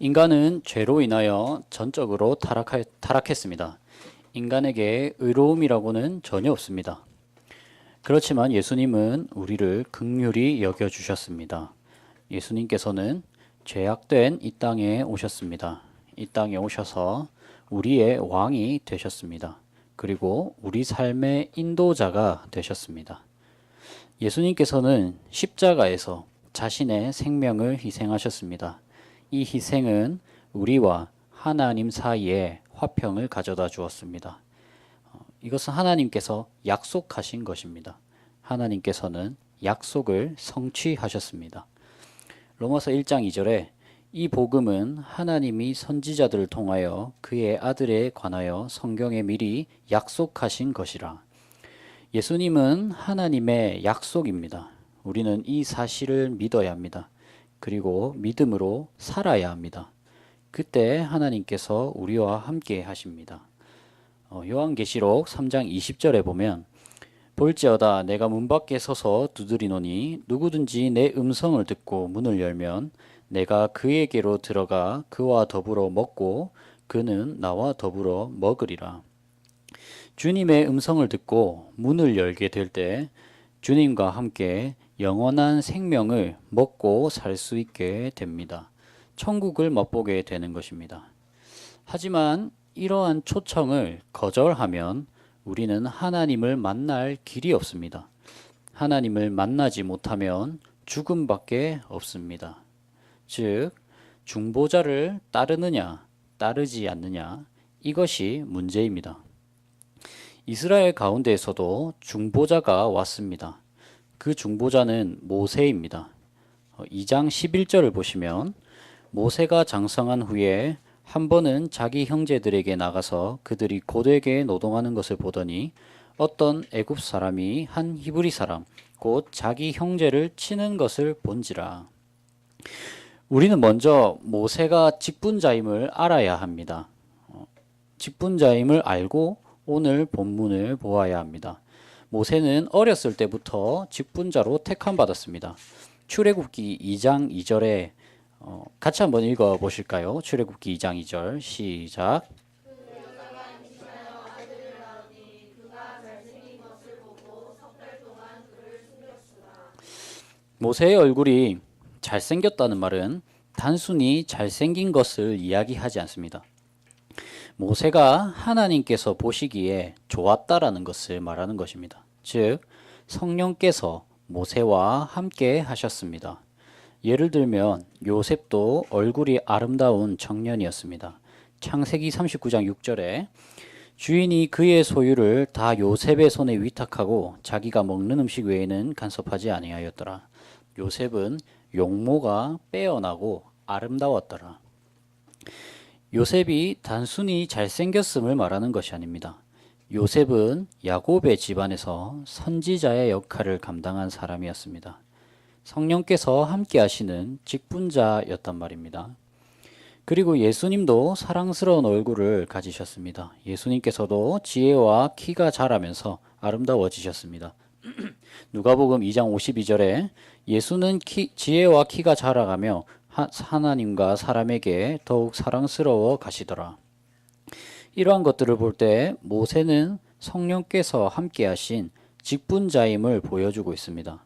인간은 죄로 인하여 전적으로 타락했습니다. 인간에게 의로움이라고는 전혀 없습니다. 그렇지만 예수님은 우리를 긍휼히 여겨주셨습니다. 예수님께서는 죄악된 이 땅에 오셨습니다. 이 땅에 오셔서 우리의 왕이 되셨습니다. 그리고 우리 삶의 인도자가 되셨습니다. 예수님께서는 십자가에서 자신의 생명을 희생하셨습니다. 이 희생은 우리와 하나님 사이에 화평을 가져다 주었습니다. 이것은 하나님께서 약속하신 것입니다. 하나님께서는 약속을 성취하셨습니다. 로마서 1장 2절에 이 복음은 하나님이 선지자들을 통하여 그의 아들에 관하여 성경에 미리 약속하신 것이라. 예수님은 하나님의 약속입니다. 우리는 이 사실을 믿어야 합니다. 그리고 믿음으로 살아야 합니다. 그때 하나님께서 우리와 함께 하십니다. 요한계시록 3장 20절에 보면 볼지어다 내가 문 밖에 서서 두드리노니 누구든지 내 음성을 듣고 문을 열면 내가 그에게로 들어가 그와 더불어 먹고 그는 나와 더불어 먹으리라. 주님의 음성을 듣고 문을 열게 될 때 주님과 함께 영원한 생명을 먹고 살 수 있게 됩니다. 천국을 맛보게 되는 것입니다. 하지만 이러한 초청을 거절하면 우리는 하나님을 만날 길이 없습니다. 하나님을 만나지 못하면 죽음밖에 없습니다. 즉, 중보자를 따르느냐, 따르지 않느냐, 이것이 문제입니다. 이스라엘 가운데에서도 중보자가 왔습니다. 그 중보자는 모세입니다. 2장 11절을 보시면 모세가 장성한 후에 한 번은 자기 형제들에게 나가서 그들이 고되게 노동하는 것을 보더니 어떤 애굽 사람이 한 히브리 사람 곧 자기 형제를 치는 것을 본지라. 우리는 먼저 모세가 직분자임을 알아야 합니다. 직분자임을 알고 오늘 본문을 보아야 합니다. 모세는 어렸을 때부터 직분자로 택함받았습니다. 출애굽기 2장 2절에 같이 한번 읽어 보실까요? 출애굽기 2장 2절 시작. 모세의 얼굴이 잘생겼다는 말은 단순히 잘생긴 것을 이야기하지 않습니다. 모세가 하나님께서 보시기에 좋았다라는 것을 말하는 것입니다. 즉, 성령께서 모세와 함께 하셨습니다. 예를 들면 요셉도 얼굴이 아름다운 청년이었습니다. 창세기 39장 6절에 주인이 그의 소유를 다 요셉의 손에 위탁하고 자기가 먹는 음식 외에는 간섭하지 아니하였더라. 요셉은 용모가 빼어나고 아름다웠더라. 요셉이 단순히 잘생겼음을 말하는 것이 아닙니다. 요셉은 야곱의 집안에서 선지자의 역할을 감당한 사람이었습니다. 성령께서 함께 하시는 직분자였단 말입니다. 그리고 예수님도 사랑스러운 얼굴을 가지셨습니다. 예수님께서도 지혜와 키가 자라면서 아름다워지셨습니다. 누가복음 2장 52절에 예수는 지혜와 키가 자라가며 하나님과 사람에게 더욱 사랑스러워 가시더라. 이러한 것들을 볼 때 모세는 성령께서 함께 하신 직분자임을 보여주고 있습니다.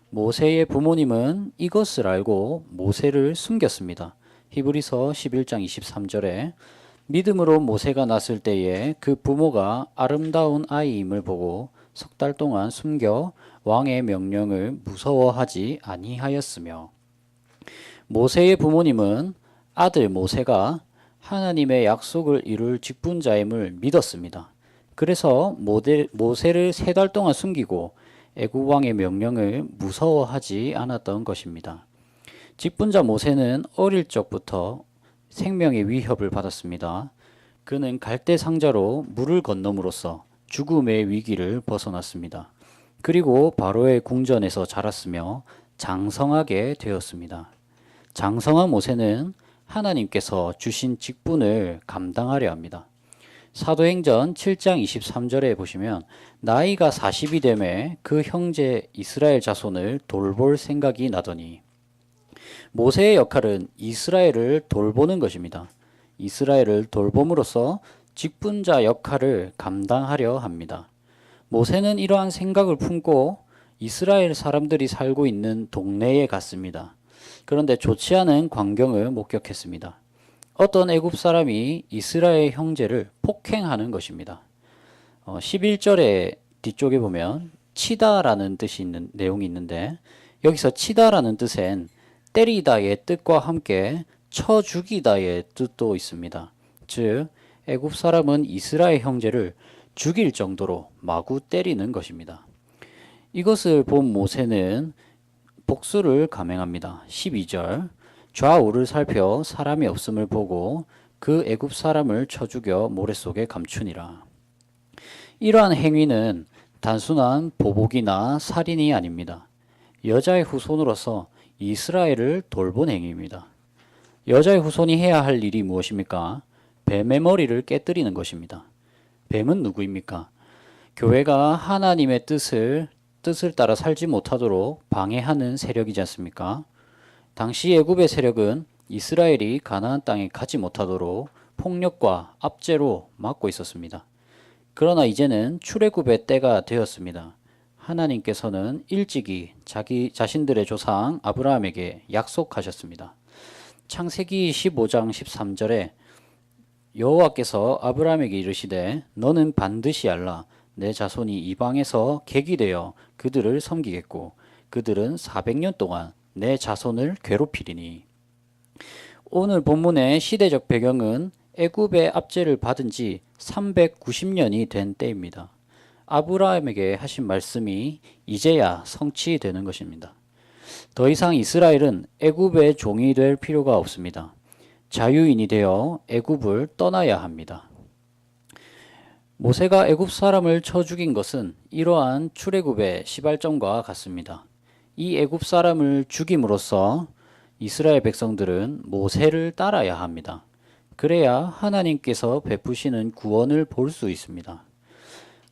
모세의 부모님은 이것을 알고 모세를 숨겼습니다. 히브리서 11장 23절에 믿음으로 모세가 났을 때에 그 부모가 아름다운 아이임을 보고 석 달 동안 숨겨 왕의 명령을 무서워하지 아니하였으며 모세의 부모님은 아들 모세가 하나님의 약속을 이룰 직분자임을 믿었습니다. 그래서 모세를 3달 동안 숨기고 애굽 왕의 명령을 무서워하지 않았던 것입니다. 직분자 모세는 어릴 적부터 생명의 위협을 받았습니다. 그는 갈대 상자로 물을 건nom으로써 죽음의 위기를 벗어났습니다. 그리고 바로의 궁전에서 자랐으며 장성하게 되었습니다. 장성한 모세는 하나님께서 주신 직분을 감당하려 합니다. 사도행전 7장 23절에 보시면 나이가 40이 되매 그 형제 이스라엘 자손을 돌볼 생각이 나더니 모세의 역할은 이스라엘을 돌보는 것입니다. 이스라엘을 돌봄으로써 직분자 역할을 감당하려 합니다. 모세는 이러한 생각을 품고 이스라엘 사람들이 살고 있는 동네에 갔습니다. 그런데 좋지 않은 광경을 목격했습니다. 어떤 애굽 사람이 이스라엘 형제를 폭행하는 것입니다. 11절에 뒤쪽에 보면 치다라는 뜻이 있는 내용이 있는데, 여기서 치다라는 뜻엔 때리다의 뜻과 함께 쳐 죽이다의 뜻도 있습니다. 즉 애굽 사람은 이스라엘 형제를 죽일 정도로 마구 때리는 것입니다. 이것을 본 모세는 복수를 감행합니다. 12절 좌우를 살펴 사람이 없음을 보고 그 애굽 사람을 쳐 죽여 모래 속에 감추니라. 이러한 행위는 단순한 보복이나 살인이 아닙니다. 여자의 후손으로서 이스라엘을 돌본 행위입니다. 여자의 후손이 해야 할 일이 무엇입니까? 뱀의 머리를 깨뜨리는 것입니다. 뱀은 누구입니까? 교회가 하나님의 뜻을 따라 살지 못하도록 방해하는 세력이지 않습니까? 당시 애굽의 세력은 이스라엘이 가나안 땅에 가지 못하도록 폭력과 압제로 막고 있었습니다. 그러나 이제는 출애굽의 때가 되었습니다. 하나님께서는 일찍이 자신들의 조상 아브라함에게 약속하셨습니다. 창세기 15장 13절에 여호와께서 아브라함에게 이르시되 너는 반드시 알라 내 자손이 이방에서 객이 되어 그들을 섬기겠고 그들은 400년 동안 내 자손을 괴롭히리니. 오늘 본문의 시대적 배경은 애굽의 압제를 받은 지 390년이 된 때입니다. 아브라함에게 하신 말씀이 이제야 성취되는 것입니다. 더 이상 이스라엘은 애굽의 종이 될 필요가 없습니다. 자유인이 되어 애굽을 떠나야 합니다. 모세가 애굽 사람을 쳐 죽인 것은 이러한 출애굽의 시발점과 같습니다. 이 애굽 사람을 죽임으로써 이스라엘 백성들은 모세를 따라야 합니다. 그래야 하나님께서 베푸시는 구원을 볼 수 있습니다.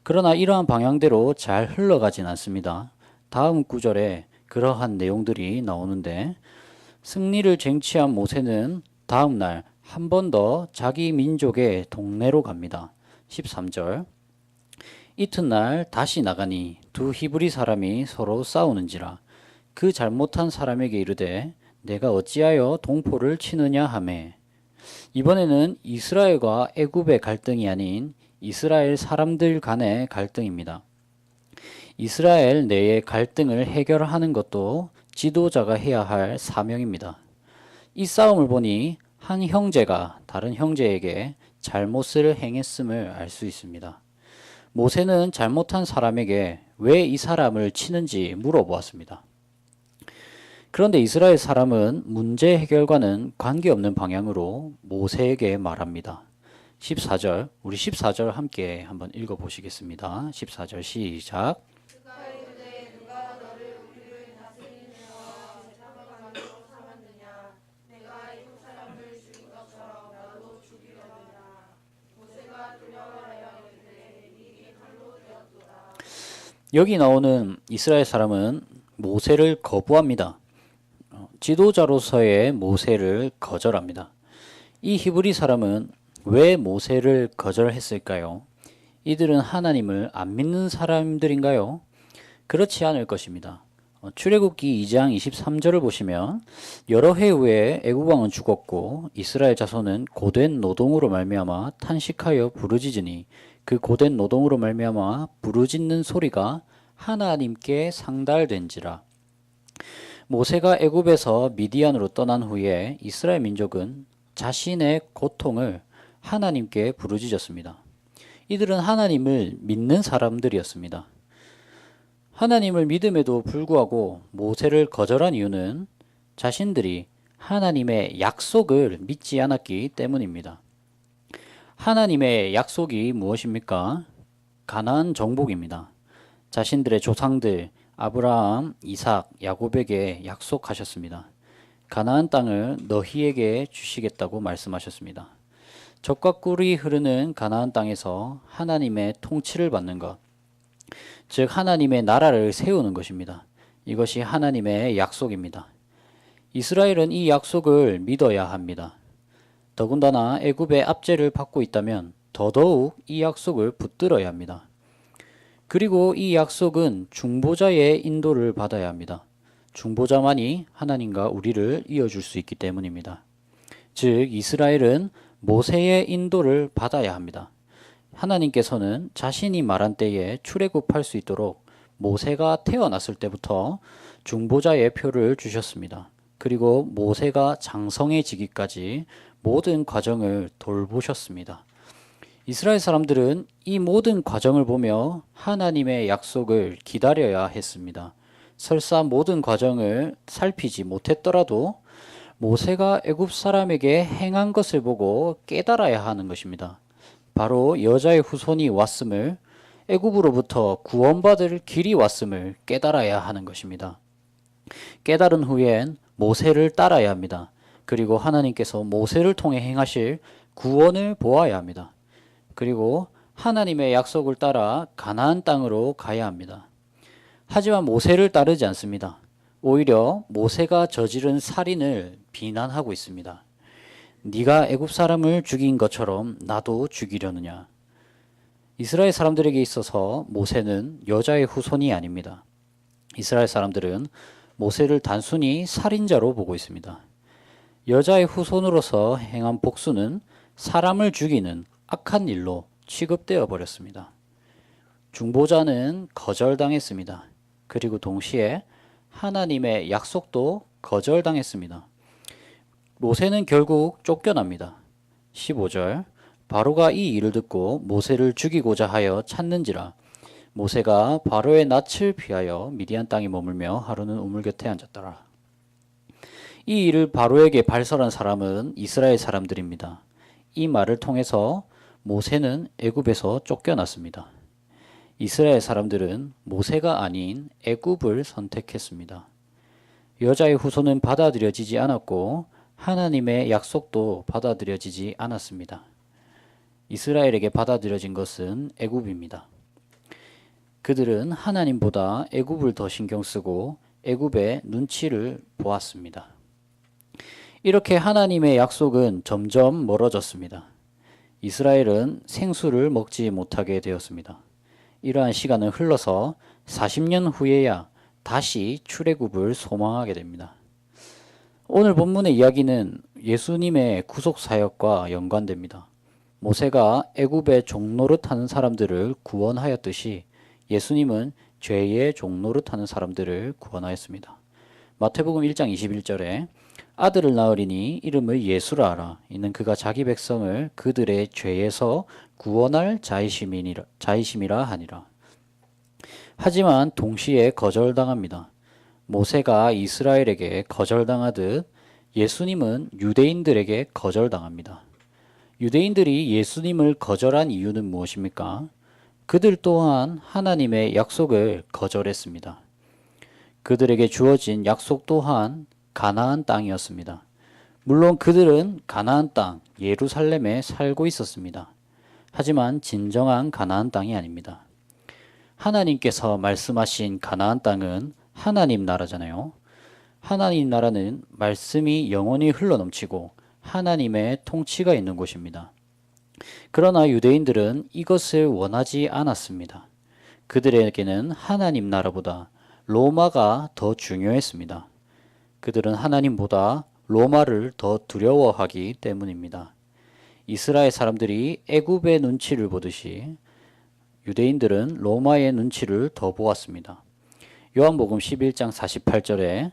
그러나 이러한 방향대로 잘 흘러가진 않습니다. 다음 구절에 그러한 내용들이 나오는데, 승리를 쟁취한 모세는 다음 날 한 번 더 자기 민족의 동네로 갑니다. 13절 이튿날 다시 나가니 두 히브리 사람이 서로 싸우는지라 그 잘못한 사람에게 이르되 내가 어찌하여 동포를 치느냐 하매. 이번에는 이스라엘과 애굽의 갈등이 아닌 이스라엘 사람들 간의 갈등입니다. 이스라엘 내의 갈등을 해결하는 것도 지도자가 해야 할 사명입니다. 이 싸움을 보니 한 형제가 다른 형제에게 잘못을 행했음을 알 수 있습니다. 모세는 잘못한 사람에게 왜 이 사람을 치는지 물어보았습니다. 그런데 이스라엘 사람은 문제 해결과는 관계없는 방향으로 모세에게 말합니다. 14절, 우리 14절 함께 한번 읽어보시겠습니다. 14절 시작. 여기 나오는 이스라엘 사람은 모세를 거부합니다. 지도자로서의 모세를 거절합니다. 이 히브리 사람은 왜 모세를 거절했을까요? 이들은 하나님을 안 믿는 사람들인가요? 그렇지 않을 것입니다. 출애굽기 2장 23절을 보시면 여러 해 후에 애굽 왕은 죽었고 이스라엘 자손은 고된 노동으로 말미암아 탄식하여 부르짖으니 그 고된 노동으로 말미암아 부르짖는 소리가 하나님께 상달된지라. 모세가 애굽에서 미디안으로 떠난 후에 이스라엘 민족은 자신의 고통을 하나님께 부르짖었습니다. 이들은 하나님을 믿는 사람들이었습니다. 하나님을 믿음에도 불구하고 모세를 거절한 이유는 자신들이 하나님의 약속을 믿지 않았기 때문입니다. 하나님의 약속이 무엇입니까? 가나안 정복입니다. 자신들의 조상들 아브라함, 이삭, 야곱에게 약속하셨습니다. 가나안 땅을 너희에게 주시겠다고 말씀하셨습니다. 젖과 꿀이 흐르는 가나안 땅에서 하나님의 통치를 받는 것, 즉 하나님의 나라를 세우는 것입니다. 이것이 하나님의 약속입니다. 이스라엘은 이 약속을 믿어야 합니다. 더군다나 애굽의 압제를 받고 있다면 더더욱 이 약속을 붙들어야 합니다. 그리고 이 약속은 중보자의 인도를 받아야 합니다. 중보자만이 하나님과 우리를 이어줄 수 있기 때문입니다. 즉 이스라엘은 모세의 인도를 받아야 합니다. 하나님께서는 자신이 말한 때에 출애굽할 수 있도록 모세가 태어났을 때부터 중보자의 표를 주셨습니다. 그리고 모세가 장성해지기까지 모든 과정을 돌보셨습니다. 이스라엘 사람들은 이 모든 과정을 보며 하나님의 약속을 기다려야 했습니다. 설사 모든 과정을 살피지 못했더라도 모세가 애굽 사람에게 행한 것을 보고 깨달아야 하는 것입니다. 바로 여자의 후손이 왔음을, 애굽으로부터 구원받을 길이 왔음을 깨달아야 하는 것입니다. 깨달은 후엔 모세를 따라야 합니다. 그리고 하나님께서 모세를 통해 행하실 구원을 보아야 합니다. 그리고 하나님의 약속을 따라 가나안 땅으로 가야 합니다. 하지만 모세를 따르지 않습니다. 오히려 모세가 저지른 살인을 비난하고 있습니다. 네가 애굽 사람을 죽인 것처럼 나도 죽이려느냐. 이스라엘 사람들에게 있어서 모세는 여자의 후손이 아닙니다. 이스라엘 사람들은 모세를 단순히 살인자로 보고 있습니다. 여자의 후손으로서 행한 복수는 사람을 죽이는 악한 일로 취급되어 버렸습니다. 중보자는 거절당했습니다. 그리고 동시에 하나님의 약속도 거절당했습니다. 모세는 결국 쫓겨납니다. 15절 바로가 이 일을 듣고 모세를 죽이고자 하여 찾는지라 모세가 바로의 낯을 피하여 미디안 땅에 머물며 하루는 우물 곁에 앉았더라. 이 일을 바로에게 발설한 사람은 이스라엘 사람들입니다. 이 말을 통해서 모세는 애굽에서 쫓겨났습니다. 이스라엘 사람들은 모세가 아닌 애굽을 선택했습니다. 여자의 후손은 받아들여지지 않았고 하나님의 약속도 받아들여지지 않았습니다. 이스라엘에게 받아들여진 것은 애굽입니다. 그들은 하나님보다 애굽을 더 신경 쓰고 애굽의 눈치를 보았습니다. 이렇게 하나님의 약속은 점점 멀어졌습니다. 이스라엘은 생수를 먹지 못하게 되었습니다. 이러한 시간은 흘러서 40년 후에야 다시 출애굽을 소망하게 됩니다. 오늘 본문의 이야기는 예수님의 구속 사역과 연관됩니다. 모세가 애굽의 종노릇하는 사람들을 구원하였듯이 예수님은 죄의 종노릇하는 사람들을 구원하였습니다. 마태복음 1장 21절에 아들을 낳으리니 이름을 예수라 하라. 이는 그가 자기 백성을 그들의 죄에서 구원할 자이심이라 하니라. 하지만 동시에 거절당합니다. 모세가 이스라엘에게 거절당하듯 예수님은 유대인들에게 거절당합니다. 유대인들이 예수님을 거절한 이유는 무엇입니까? 그들 또한 하나님의 약속을 거절했습니다. 그들에게 주어진 약속 또한 가나안 땅이었습니다. 물론 그들은 가나안 땅, 예루살렘에 살고 있었습니다. 하지만 진정한 가나안 땅이 아닙니다. 하나님께서 말씀하신 가나안 땅은 하나님 나라잖아요. 하나님 나라는 말씀이 영원히 흘러넘치고 하나님의 통치가 있는 곳입니다. 그러나 유대인들은 이것을 원하지 않았습니다. 그들에게는 하나님 나라보다 로마가 더 중요했습니다. 그들은 하나님보다 로마를 더 두려워하기 때문입니다. 이스라엘 사람들이 애굽의 눈치를 보듯이 유대인들은 로마의 눈치를 더 보았습니다. 요한복음 11장 48절에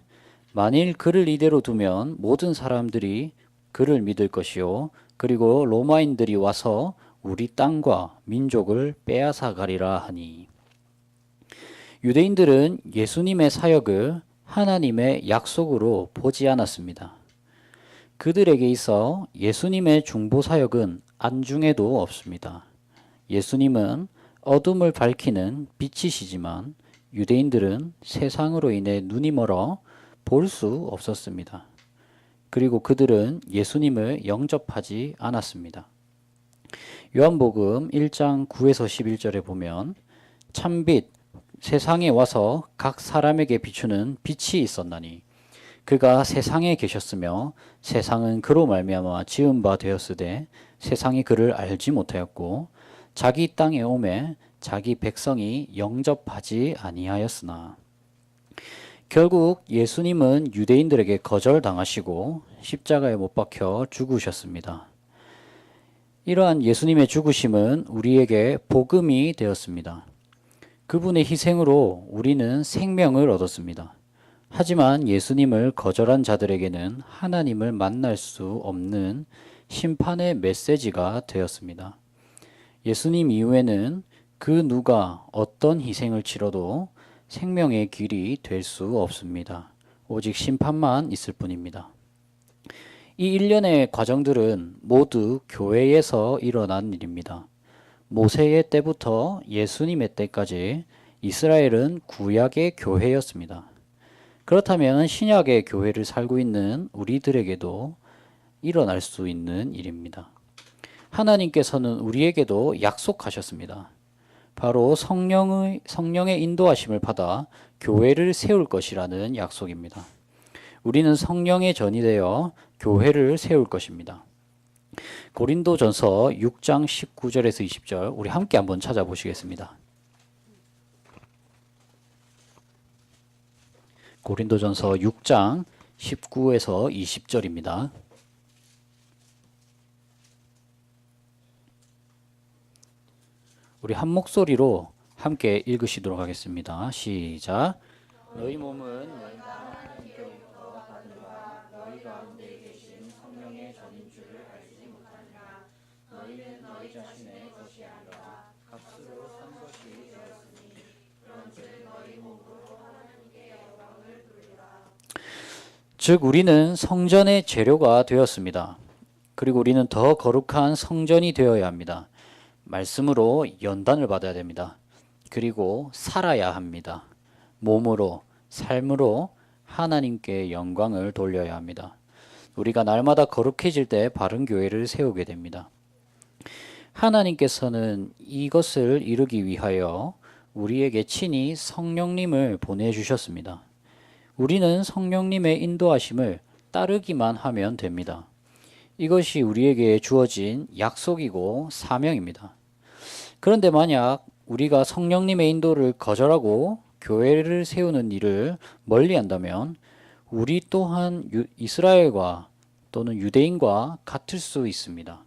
만일 그를 이대로 두면 모든 사람들이 그를 믿을 것이요 그리고 로마인들이 와서 우리 땅과 민족을 빼앗아 가리라 하니. 유대인들은 예수님의 사역을 하나님의 약속으로 보지 않았습니다. 그들에게 있어 예수님의 중보 사역은 안중에도 없습니다. 예수님은 어둠을 밝히는 빛이시지만 유대인들은 세상으로 인해 눈이 멀어 볼 수 없었습니다. 그리고 그들은 예수님을 영접하지 않았습니다. 요한복음 1장 9에서 11절에 보면 참빛 세상에 와서 각 사람에게 비추는 빛이 있었나니 그가 세상에 계셨으며 세상은 그로 말미암아 지은 바 되었으되 세상이 그를 알지 못하였고 자기 땅에 오매 자기 백성이 영접하지 아니하였으나. 결국 예수님은 유대인들에게 거절당하시고 십자가에 못 박혀 죽으셨습니다. 이러한 예수님의 죽으심은 우리에게 복음이 되었습니다. 그분의 희생으로 우리는 생명을 얻었습니다. 하지만 예수님을 거절한 자들에게는 하나님을 만날 수 없는 심판의 메시지가 되었습니다. 예수님 이후에는 그 누가 어떤 희생을 치러도 생명의 길이 될 수 없습니다. 오직 심판만 있을 뿐입니다. 이 일련의 과정들은 모두 교회에서 일어난 일입니다. 모세의 때부터 예수님의 때까지 이스라엘은 구약의 교회였습니다. 그렇다면 신약의 교회를 살고 있는 우리들에게도 일어날 수 있는 일입니다. 하나님께서는 우리에게도 약속하셨습니다. 바로 성령의 인도하심을 받아 교회를 세울 것이라는 약속입니다. 우리는 성령의 전이 되어 교회를 세울 것입니다. 고린도전서 6장 19절에서 20절 우리 함께 한번 찾아보시겠습니다. 고린도전서 6장 19에서 20절입니다. 우리 한 목소리로 함께 읽으시도록 하겠습니다. 시작. 너희 몸은 너희가 하나님께로부터 받은 바 너희 가운데 계신 성령의 전인 줄 알지 못하느냐. 너희는 너희 자신의 것이 아니라 값으로 산 것이 되었으니 그런즉 너희 몸으로 하나님께 영광을 돌리라. 즉 우리는 성전의 재료가 되었습니다. 그리고 우리는 더 거룩한 성전이 되어야 합니다. 말씀으로 연단을 받아야 됩니다. 그리고 살아야 합니다. 몸으로, 삶으로 하나님께 영광을 돌려야 합니다. 우리가 날마다 거룩해질 때 바른 교회를 세우게 됩니다. 하나님께서는 이것을 이루기 위하여 우리에게 친히 성령님을 보내주셨습니다. 우리는 성령님의 인도하심을 따르기만 하면 됩니다. 이것이 우리에게 주어진 약속이고 사명입니다. 그런데 만약 우리가 성령님의 인도를 거절하고 교회를 세우는 일을 멀리한다면 우리 또한 이스라엘과 또는 유대인과 같을 수 있습니다.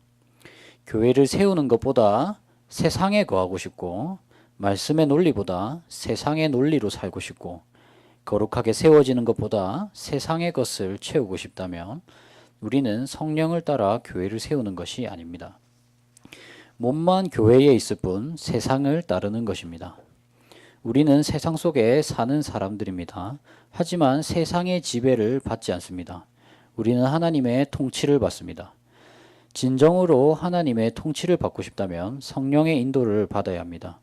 교회를 세우는 것보다 세상에 거하고 싶고 말씀의 논리보다 세상의 논리로 살고 싶고 거룩하게 세워지는 것보다 세상의 것을 채우고 싶다면 우리는 성령을 따라 교회를 세우는 것이 아닙니다. 몸만 교회에 있을 뿐 세상을 따르는 것입니다. 우리는 세상 속에 사는 사람들입니다. 하지만 세상의 지배를 받지 않습니다. 우리는 하나님의 통치를 받습니다. 진정으로 하나님의 통치를 받고 싶다면 성령의 인도를 받아야 합니다.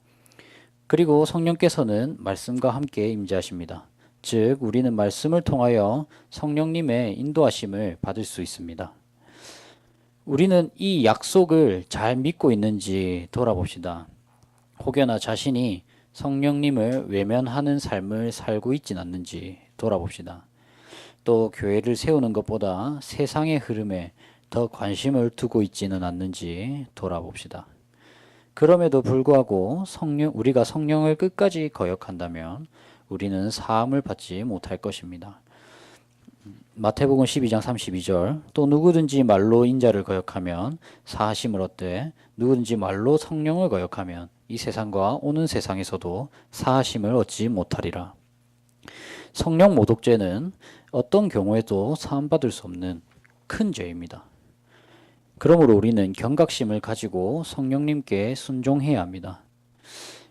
그리고 성령께서는 말씀과 함께 임재하십니다. 즉 우리는 말씀을 통하여 성령님의 인도하심을 받을 수 있습니다. 우리는 이 약속을 잘 믿고 있는지 돌아봅시다. 혹여나 자신이 성령님을 외면하는 삶을 살고 있진 않는지 돌아봅시다. 또 교회를 세우는 것보다 세상의 흐름에 더 관심을 두고 있지는 않는지 돌아봅시다. 그럼에도 불구하고 우리가 성령을 끝까지 거역한다면 우리는 사함을 받지 못할 것입니다. 마태복음 12장 32절 또 누구든지 말로 인자를 거역하면 사하심을 얻되 누구든지 말로 성령을 거역하면 이 세상과 오는 세상에서도 사하심을 얻지 못하리라. 성령 모독죄는 어떤 경우에도 사함받을 수 없는 큰 죄입니다. 그러므로 우리는 경각심을 가지고 성령님께 순종해야 합니다.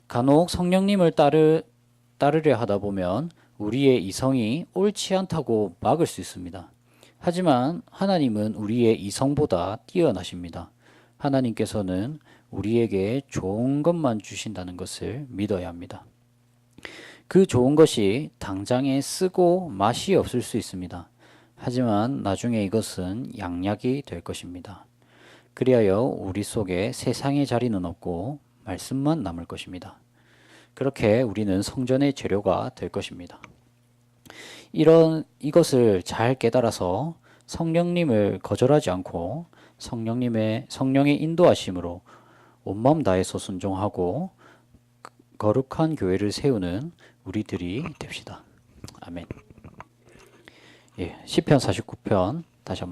간혹 성령님을 따르려 하다 보면 우리의 이성이 옳지 않다고 막을 수 있습니다. 하지만 하나님은 우리의 이성보다 뛰어나십니다. 하나님께서는 우리에게 좋은 것만 주신다는 것을 믿어야 합니다. 그 좋은 것이 당장에 쓰고 맛이 없을 수 있습니다. 하지만 나중에 이것은 양약이 될 것입니다. 그리하여 우리 속에 세상의 자리는 없고 말씀만 남을 것입니다. 그렇게 우리는 성전의 재료가 될 것입니다. 이것을 잘 깨달아서 성령님을 거절하지 않고 성령의 인도하심으로 온마음 다해서 순종하고 거룩한 교회를 세우는 우리들이 됩시다. 아멘. 예, 시편 49편